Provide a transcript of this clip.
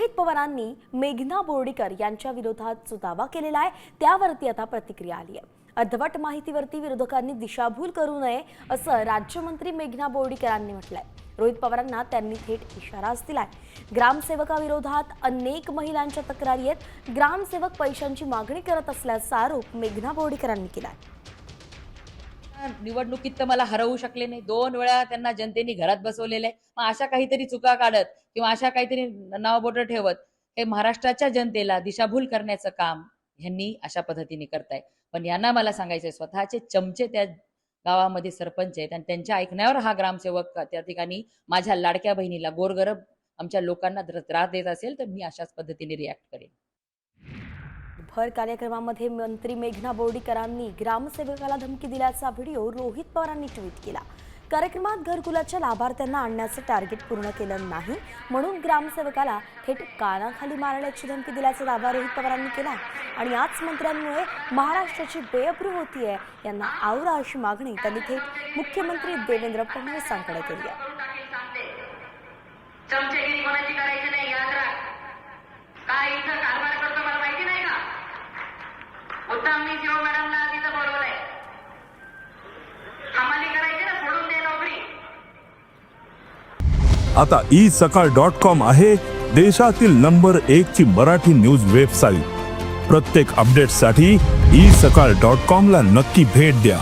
रोहित पवारांनी मेघना बोर्डीकर यांच्या विरोधात जो दावा केलेला आहे त्यावरती आता प्रतिक्रिया आली आहे। अर्धवट माहितीवरती विरोधकांनी दिशाभूल करू नये असं राज्यमंत्री मेघना बोर्डीकरांनी म्हटलंय। रोहित पवारांना त्यांनी थेट इशाराच दिलाय। ग्रामसेवकाविरोधात अनेक महिलांच्या तक्रारी आहेत। ग्रामसेवक पैशांची मागणी करत असल्याचा आरोप मेघना बोर्डीकरांनी केलाय। निवडणुकीत तर मला हरवू शकले नाही, 2 वेळा त्यांना जनतेने घरात बसवलेले। मग अशा काहीतरी चुका काढत किंवा अशा काहीतरी नावबोट ठेवत हे महाराष्ट्राच्या जनतेला दिशाभूल करण्याचं काम यांनी अशा पद्धतीने करताय। पण यांना मला सांगायचंय, स्वतःचे चमचे त्या गावामध्ये सरपंच आहेत आणि त्यांच्या ऐकण्यावर हा ग्रामसेवक त्या ठिकाणी माझ्या लाडक्या बहिणीला गोरगरब आमच्या लोकांना त्रास देत असेल तर मी अशाच पद्धतीने रिॲक्ट करेन। भर कार्यक्रमामध्ये मंत्री मेघना बोर्डीकरांनी ग्रामसेवकाला धमकी दिल्याचा व्हिडिओ रोहित पवारांनी ट्विट केला। कार्यक्रमात घरकुलाच्या लाभार्थ्यांना आणण्याचं टार्गेट पूर्ण केलं नाही म्हणून ग्रामसेवकाला थेट कानाखाली मारण्याची धमकी दिल्याचा दावा रोहित पवारांनी केला आणि याच मंत्र्यांमुळे महाराष्ट्राची बेअब्रू होतीये, यांना आवरा अशी मागणी त्यांनी थेट मुख्यमंत्री देवेंद्र फडणवीसांकडे केली आहे। चमचेगिरी कोणाची करायची नाही, याद राख। काय इथं कारभार करतो मला माहिती नाही का? मुद्दाम मी जीव मॅडमला तिथं बोलवलंय, हमाली करायची ना, सोडून दे नोकरी। आता isakal.com आहे देशातील नंबर 1 ची मराठी न्यूज वेबसाईट। प्रत्येक अपडेटसाठी isakal.com ला नक्की भेट द्या।